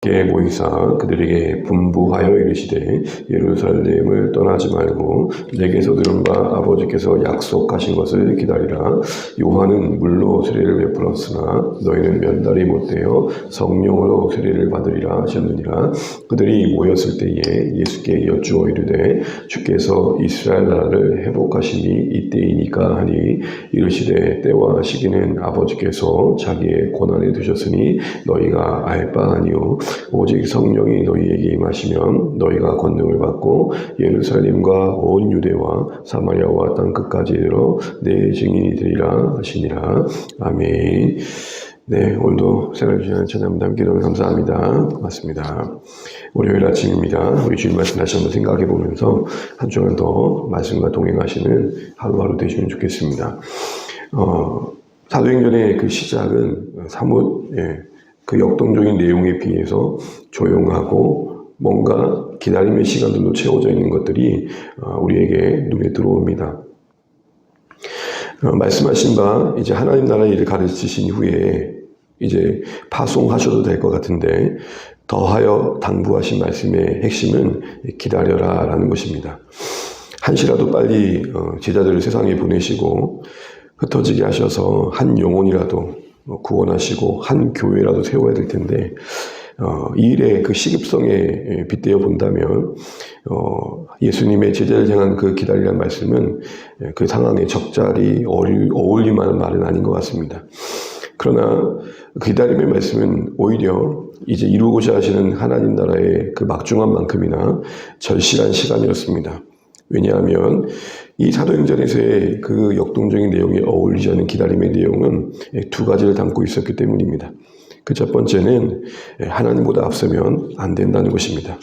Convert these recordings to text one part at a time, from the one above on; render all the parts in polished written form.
모이사 그들에게 분부하여 이르시되 예루살렘을 떠나지 말고 내게서 들은 바 아버지께서 약속하신 것을 기다리라. 요한은 물로 세례를 베풀었으나 너희는 면달이 못되어 성령으로 세례를 받으리라 하셨느니라. 그들이 모였을 때에 예수께 여쭈어 이르되 주께서 이스라엘 나라를 회복하심이 이때이니까 하니 이르시되 때와 시기는 아버지께서 자기의 권한에 두셨으니 너희가 알 바 아니요 오직 성령이 너희에게 임하시면 너희가 권능을 받고 예루살렘과 온 유대와 사마리아와 땅 끝까지 이르러 내 증인이 되리라 하시니라. 아멘. 네, 오늘도 생활 주시는 찬양합니다. 기도를 감사합니다. 고맙습니다. 월요일 아침입니다. 우리 주일 말씀 다시 한번 생각해 보면서 한 주간 더 말씀과 동행하시는 하루하루 되시면 좋겠습니다. 사도행전의 그 시작은 사뭇 그 역동적인 내용에 비해서 조용하고 뭔가 기다림의 시간들로 채워져 있는 것들이 우리에게 눈에 들어옵니다. 말씀하신 바 이제 하나님 나라의 일을 가르치신 후에 이제 파송하셔도 될 것 같은데 더하여 당부하신 말씀의 핵심은 기다려라 라는 것입니다. 한시라도 빨리 제자들을 세상에 보내시고 흩어지게 하셔서 한 영혼이라도 구원하시고 한 교회라도 세워야 될 텐데 이 일의 그 시급성에 빗대어 본다면 예수님의 제자를 향한 그 기다리라는 말씀은 그 상황에 적절히 어울릴 만한 말은 아닌 것 같습니다. 그러나 그 기다림의 말씀은 오히려 이제 이루고자 하시는 하나님 나라의 그 막중한 만큼이나 절실한 시간이었습니다. 왜냐하면 이 사도행전에서의 그 역동적인 내용에 어울리지 않은 기다림의 내용은 두 가지를 담고 있었기 때문입니다. 그 첫 번째는 하나님보다 앞서면 안 된다는 것입니다.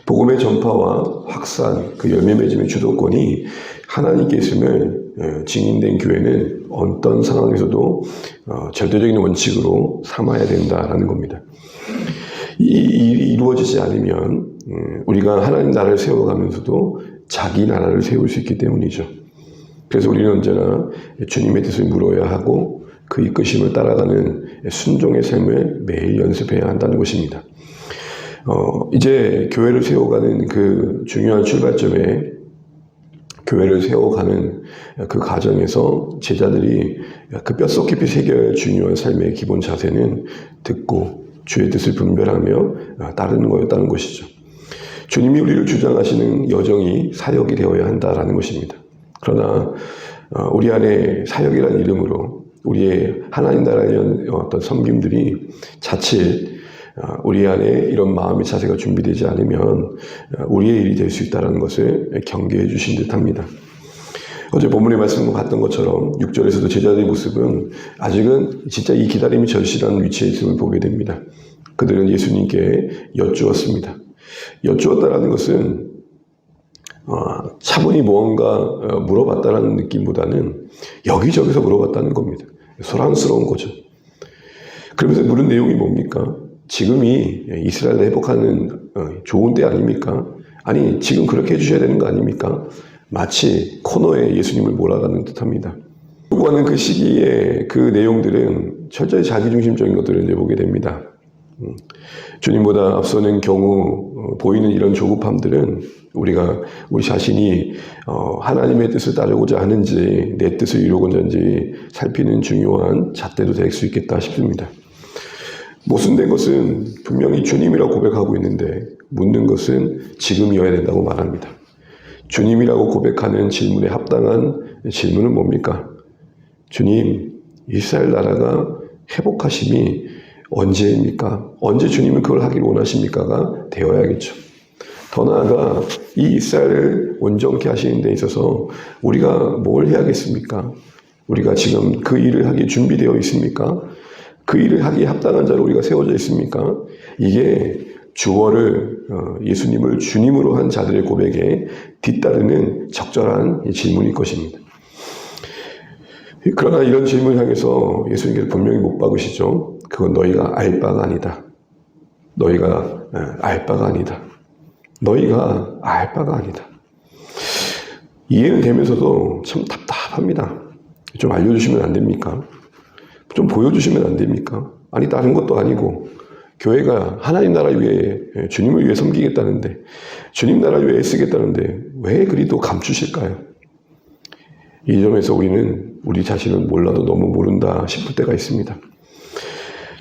복음의 전파와 확산, 그 열매 맺음의 주도권이 하나님께 있음을 증인된 교회는 어떤 상황에서도 절대적인 원칙으로 삼아야 된다라는 겁니다. 이 일이 이루어지지 않으면 우리가 하나님 나라를 세워가면서도 자기 나라를 세울 수 있기 때문이죠. 그래서 우리는 언제나 주님의 뜻을 물어야 하고 그 이끄심을 따라가는 순종의 삶을 매일 연습해야 한다는 것입니다. 이제 교회를 세워가는 그 중요한 출발점에 교회를 세워가는 그 과정에서 제자들이 그 뼛속 깊이 새겨야 할 중요한 삶의 기본 자세는 듣고 주의 뜻을 분별하며 따르는 거였다는 것이죠. 주님이 우리를 주장하시는 여정이 사역이 되어야 한다라는 것입니다. 그러나 우리 안에 사역이라는 이름으로 우리의 하나님 나라에 대한 어떤 섬김들이 자칫 우리 안에 이런 마음의 자세가 준비되지 않으면 우리의 일이 될 수 있다는 것을 경계해 주신 듯합니다. 어제 본문의 말씀과 같던 것처럼 6절에서도 제자들의 모습은 아직은 진짜 이 기다림이 절실한 위치에 있음을 보게 됩니다. 그들은 예수님께 여쭈었습니다. 여쭈었다라는 것은 차분히 무언가 물어봤다라는 느낌보다는 여기저기서 물어봤다는 겁니다. 소란스러운 거죠. 그러면서 물은 내용이 뭡니까? 지금이 이스라엘을 회복하는 좋은 때 아닙니까? 아니 지금 그렇게 해주셔야 되는 거 아닙니까? 마치 코너에 예수님을 몰아가는 듯합니다. 요구하는 그 시기에 그 내용들은 철저히 자기중심적인 것들을 내보게 됩니다. 주님보다 앞서는 경우 보이는 이런 조급함들은 우리 자신이 하나님의 뜻을 따르고자 하는지 내 뜻을 이루고자 하는지 살피는 중요한 잣대도 될 수 있겠다 싶습니다. 모순된 것은 분명히 주님이라고 고백하고 있는데 묻는 것은 지금이어야 된다고 말합니다. 주님이라고 고백하는 질문에 합당한 질문은 뭡니까? 주님, 이스라엘 나라가 회복하심이 언제입니까? 언제 주님은 그걸 하기를 원하십니까가 되어야겠죠. 더 나아가 이 이스라엘을 온전케 하시는 데 있어서 우리가 뭘 해야겠습니까? 우리가 지금 그 일을 하기에 준비되어 있습니까? 그 일을 하기에 합당한 자로 우리가 세워져 있습니까? 이게 주어를 예수님을 주님으로 한 자들의 고백에 뒤따르는 적절한 질문일 것입니다. 그러나 이런 질문을 향해서 예수님께서 분명히 못 박으시죠. 그건 너희가 알 바가 아니다. 너희가 알 바가 아니다. 너희가 알 바가 아니다. 이해는 되면서도 참 답답합니다. 좀 알려주시면 안 됩니까? 좀 보여주시면 안 됩니까? 아니 다른 것도 아니고 교회가 하나님 나라 위에 주님을 위해 섬기겠다는데, 주님 나라 위해 애쓰겠다는데 왜 그리도 감추실까요? 이 점에서 우리는 우리 자신을 몰라도 너무 모른다 싶을 때가 있습니다.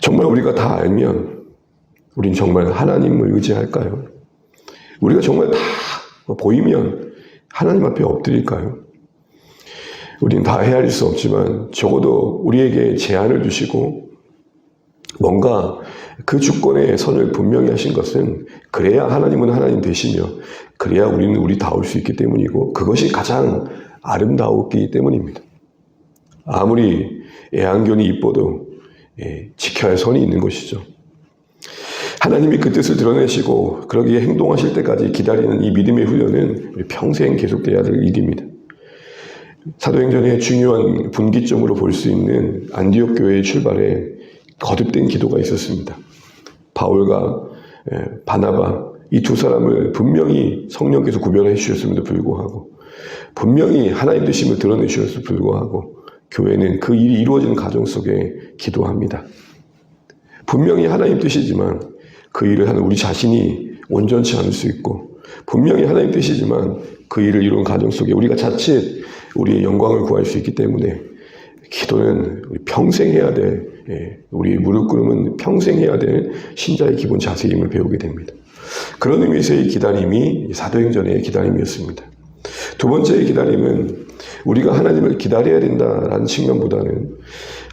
정말 우리가 다 알면 우린 정말 하나님을 의지할까요? 우리가 정말 다 보이면 하나님 앞에 엎드릴까요? 우린 다 헤아릴 수 없지만 적어도 우리에게 제한을 주시고 뭔가 그 주권의 선을 분명히 하신 것은 그래야 하나님은 하나님 되시며 그래야 우리는 우리다울 수 있기 때문이고 그것이 가장 아름다웠기 때문입니다. 아무리 애완견이 이뻐도 지켜야 할 선이 있는 것이죠. 하나님이 그 뜻을 드러내시고 그러기에 행동하실 때까지 기다리는 이 믿음의 훈련은 평생 계속돼야 될 일입니다. 사도행전의 중요한 분기점으로 볼 수 있는 안디옥 교회의 출발에 거듭된 기도가 있었습니다. 바울과 바나바 이 두 사람을 분명히 성령께서 구별해 주셨음에도 불구하고 분명히 하나님 되심을 드러내 주셨음에도 불구하고 교회는 그 일이 이루어지는 과정 속에 기도합니다. 분명히 하나님 뜻이지만 그 일을 하는 우리 자신이 온전치 않을 수 있고 분명히 하나님 뜻이지만 그 일을 이루는 과정 속에 우리가 자칫 우리의 영광을 구할 수 있기 때문에 기도는 우리 평생 해야 될, 우리 무릎 꿇음은 평생 해야 될 신자의 기본 자세임을 배우게 됩니다. 그런 의미에서의 기다림이 사도행전의 기다림이었습니다. 두 번째의 기다림은 우리가 하나님을 기다려야 된다라는 측면보다는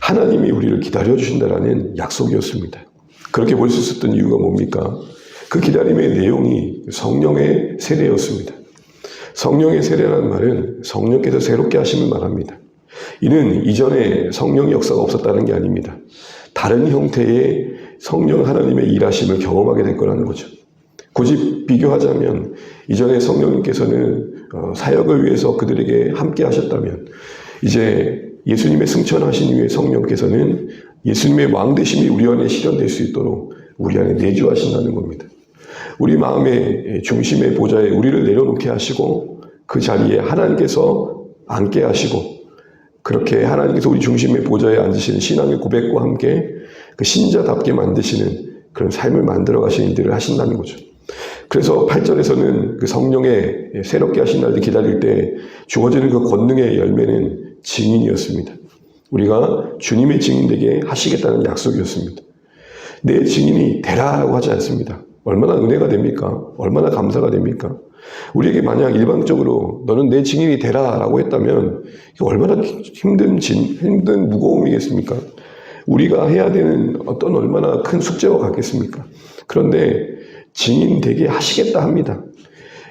하나님이 우리를 기다려주신다라는 약속이었습니다. 그렇게 볼 수 있었던 이유가 뭡니까? 그 기다림의 내용이 성령의 세례였습니다. 성령의 세례라는 말은 성령께서 새롭게 하심을 말합니다. 이는 이전에 성령의 역사가 없었다는 게 아닙니다. 다른 형태의 성령 하나님의 일하심을 경험하게 될 거라는 거죠. 굳이 비교하자면 이전에 성령님께서는 사역을 위해서 그들에게 함께 하셨다면 이제 예수님의 승천하신 이후에 성령께서는 예수님의 왕 되심이 우리 안에 실현될 수 있도록 우리 안에 내주하신다는 겁니다. 우리 마음의 중심의 보좌에 우리를 내려놓게 하시고 그 자리에 하나님께서 앉게 하시고 그렇게 하나님께서 우리 중심의 보좌에 앉으시는 신앙의 고백과 함께 그 신자답게 만드시는 그런 삶을 만들어 가시는 일들을 하신다는 거죠. 그래서 8절에서는 그 성령의 새롭게 하신 날을 기다릴 때 주어지는 그 권능의 열매는 증인이었습니다. 우리가 주님의 증인 되게 하시겠다는 약속이었습니다. 내 증인이 되라라고 하지 않습니다. 얼마나 은혜가 됩니까? 얼마나 감사가 됩니까? 우리에게 만약 일방적으로 너는 내 증인이 되라라고 했다면 얼마나 힘든 무거움이겠습니까? 우리가 해야 되는 어떤 얼마나 큰 숙제와 같겠습니까? 그런데 증인 되게 하시겠다 합니다.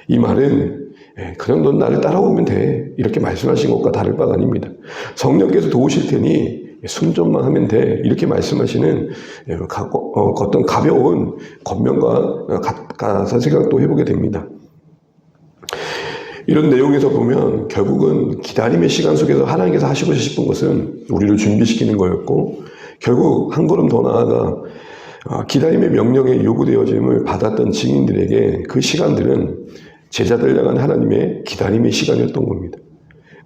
이 말은 그냥 넌 나를 따라오면 돼 이렇게 말씀하신 것과 다를 바가 아닙니다. 성령께서 도우실 테니 순종만 하면 돼 이렇게 말씀하시는 어떤 가벼운 겉면과 가사 생각도 해보게 됩니다. 이런 내용에서 보면 결국은 기다림의 시간 속에서 하나님께서 하시고 싶은 것은 우리를 준비시키는 거였고 결국 한 걸음 더 나아가 기다림의 명령에 요구되어짐을 받았던 증인들에게 그 시간들은 제자들 향한 하나님의 기다림의 시간이었던 겁니다.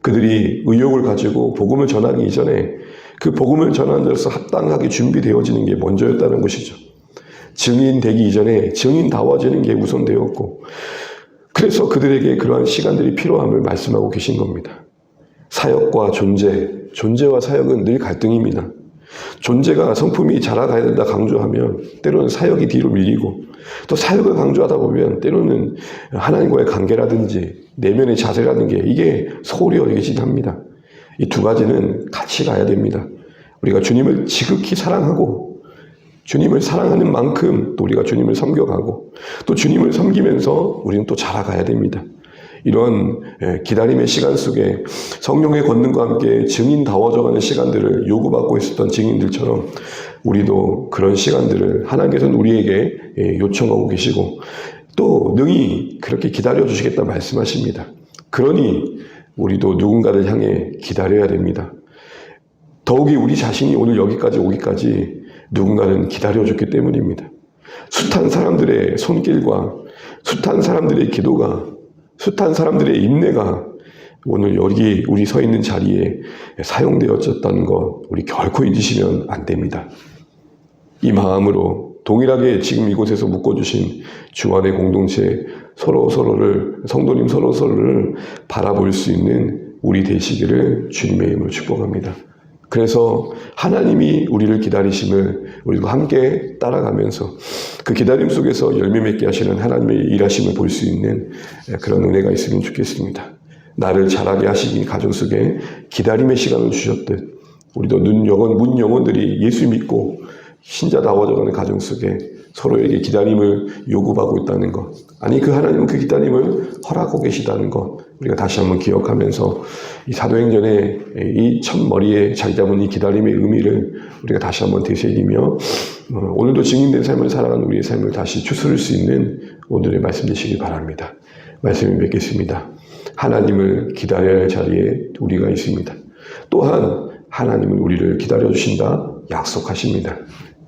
그들이 의욕을 가지고 복음을 전하기 이전에 그 복음을 전하는 데서 합당하게 준비되어지는 게 먼저였다는 것이죠. 증인 되기 이전에 증인다워지는 게 우선되었고 그래서 그들에게 그러한 시간들이 필요함을 말씀하고 계신 겁니다. 사역과 존재와 사역은 늘 갈등입니다. 존재가 성품이 자라가야 된다 강조하면 때로는 사역이 뒤로 밀리고 또 사역을 강조하다 보면 때로는 하나님과의 관계라든지 내면의 자세라는 게 이게 소홀히 여기긴 합니다. 이 두 가지는 같이 가야 됩니다. 우리가 주님을 지극히 사랑하고 주님을 사랑하는 만큼 또 우리가 주님을 섬겨가고 또 주님을 섬기면서 우리는 또 자라가야 됩니다. 이런 기다림의 시간 속에 성령의 권능과 함께 증인다워져가는 시간들을 요구받고 있었던 증인들처럼 우리도 그런 시간들을 하나님께서는 우리에게 요청하고 계시고 또 능히 그렇게 기다려주시겠다 말씀하십니다. 그러니 우리도 누군가를 향해 기다려야 됩니다. 더욱이 우리 자신이 오늘 여기까지 오기까지 누군가는 기다려줬기 때문입니다. 숱한 사람들의 손길과 숱한 사람들의 기도가 숱한 사람들의 인내가 오늘 여기 우리 서 있는 자리에 사용되어졌다는 것 우리 결코 잊으시면 안 됩니다. 이 마음으로 동일하게 지금 이곳에서 묶어주신 주 안의 공동체 성도님 서로를 바라볼 수 있는 우리 되시기를 주님의 이름으로 축복합니다. 그래서 하나님이 우리를 기다리심을 우리도 함께 따라가면서 그 기다림 속에서 열매 맺게 하시는 하나님의 일하심을 볼 수 있는 그런 은혜가 있으면 좋겠습니다. 나를 자라게 하시기 가정 속에 기다림의 시간을 주셨듯 우리도 문 영혼들이 예수 믿고 신자다워져가는 가정 속에 서로에게 기다림을 요구하고 있다는 것, 아니 그 하나님은 그 기다림을 허락하고 계시다는 것, 우리가 다시 한번 기억하면서 이 사도행전의 이 첫머리에 자리 잡은 이 기다림의 의미를 우리가 다시 한번 되새기며 오늘도 증인된 삶을 살아가는 우리의 삶을 다시 추스를 수 있는 오늘의 말씀 되시길 바랍니다. 말씀을 맺겠습니다. 하나님을 기다려야 할 자리에 우리가 있습니다. 또한 하나님은 우리를 기다려주신다 약속하십니다.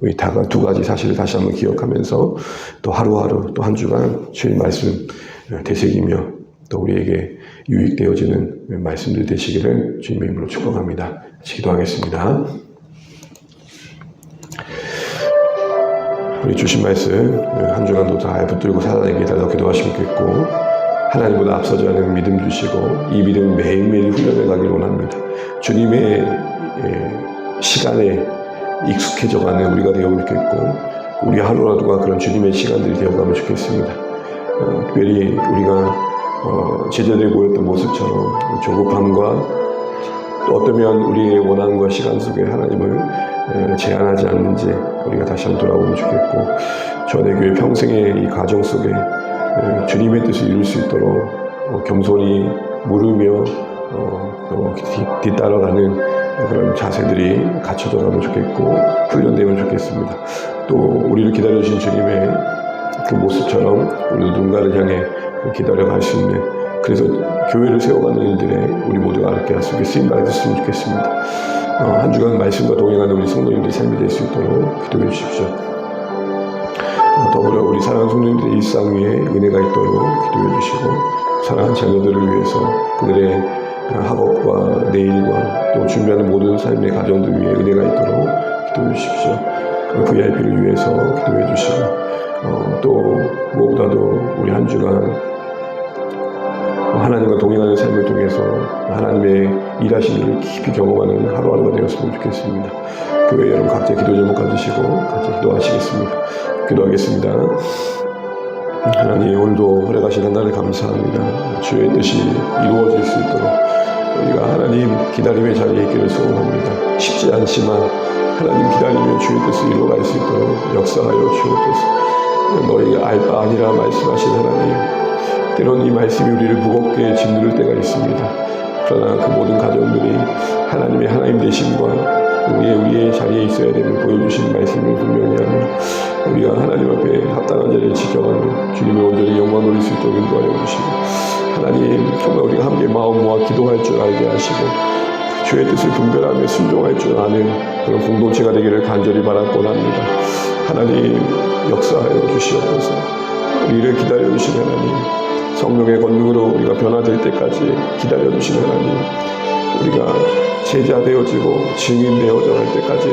우리 두 가지 사실을 다시 한번 기억하면서 또 하루하루 또 한 주간 주의 말씀 되새기며 또 우리에게 유익되어지는 말씀들 되시기를 주님의 이름으로 축복합니다. 기도하겠습니다. 우리 주신 말씀 한 주간도 다 붙들고 살아내게 달라고 기도하시면 좋겠고, 하나님보다 앞서지 않은 믿음 주시고 이 믿음 매일매일 훈련해 가길 원합니다. 주님의 시간에 익숙해져가는 우리가 되어오면 좋겠고, 우리 하루하루가 그런 주님의 시간들이 되어가면 좋겠습니다. 특별히 우리가 제자들이 모였던 모습처럼 조급함과 또 어쩌면 우리의 원함과 시간 속에 하나님을 제한하지 않는지 우리가 다시 한번 돌아보면 좋겠고, 저의 교회 평생의 이 가정 속에 주님의 뜻을 이룰 수 있도록 겸손히 물으며 또 뒤따라가는 그런 자세들이 갖춰져 가면 좋겠고 훈련되면 좋겠습니다. 또 우리를 기다려주신 주님의 그 모습처럼 우리도 누군가를 향해 기다려갈 수 있는, 그래서 교회를 세워가는 일들에 우리 모두가 함께 할 수 있게 쓰임받았으면 좋겠습니다. 한 주간 말씀과 동행하는 우리 성도님들의 삶이 될 수 있도록 기도해 주십시오. 더불어 우리 사랑하는 성도님들의 일상 위에 은혜가 있도록 기도해 주시고, 사랑하는 자녀들을 위해서 그들의 학업과 내일과 또 준비하는 모든 삶의 가정들 위해 은혜가 있도록 기도해 주십시오. VIP를 위해서 기도해 주시고, 또 무엇보다도 우리 한 주간 하나님과 동행하는 삶을 통해서 하나님의 일하시는 깊이 경험하는 하루하루가 되었으면 좋겠습니다. 교회 여러분 각자 기도 제목 가지시고 같이 기도하시겠습니다. 기도하겠습니다. 하나님, 오늘도 허락하신 한 날을 감사합니다. 주의 뜻이 이루어질 수 있도록 우리가 하나님 기다림의 자리에 있기를 소원합니다. 쉽지 않지만 하나님 기다리며 주의 뜻을 이루어갈 수 있도록 역사하여 주옵소서. 너희가 알 바 아니라 말씀하신 하나님, 때로는 이 말씀이 우리를 무겁게 짓누를 때가 있습니다. 그러나 그 모든 가정들이 하나님의 하나님 되심과 우리의 자리에 있어야 됨을 보여주신 말씀을 분명히 하며 우리가 하나님 앞에 합당한 자리를 지켜가는 주님의 온전히 영광 돌릴 수 있도록 인도하여 주시고, 하나님 정말 우리가 함께 마음 모아 기도할 줄 알게 하시고 주의 뜻을 분별하며 순종할 줄 아는 그런 공동체가 되기를 간절히 바라곤 합니다. 하나님 역사하여 주시옵소서. 우리를 기다려주신 하나님, 성령의 권능으로 우리가 변화될 때까지 기다려주신 하나님, 우리가 제자 되어지고 증인 되어져 갈 때까지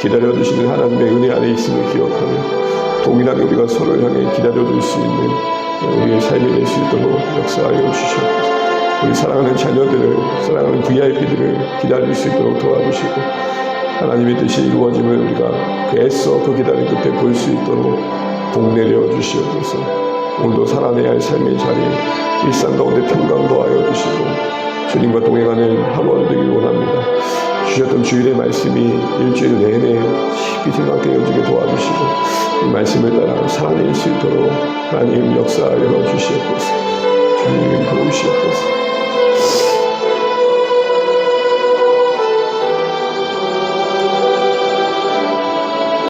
기다려주시는 하나님의 은혜 안에 있음을 기억하며 동일하게 우리가 서로를 향해 기다려줄 수 있는 우리의 삶이 될 수 있도록 역사하여 주시옵소서. 우리 사랑하는 자녀들을, 사랑하는 VIP들을 기다릴 수 있도록 도와주시고, 하나님의 뜻이 이루어짐을 우리가 애써 그 기다림 끝에 볼 수 있도록 복내려 주시옵소서. 오늘도 살아내야 할 삶의 자리, 일상 가운데 평강 더하여 주시고 주님과 동행하는 하루하루 되길 원합니다. 주셨던 주일의 말씀이 일주일 내내 깊이 생각되어지게 도와주시고 이 말씀을 따라 살아낼 수 있도록 하나님 역사하여 주시옵소서. 주님 도우시옵소서.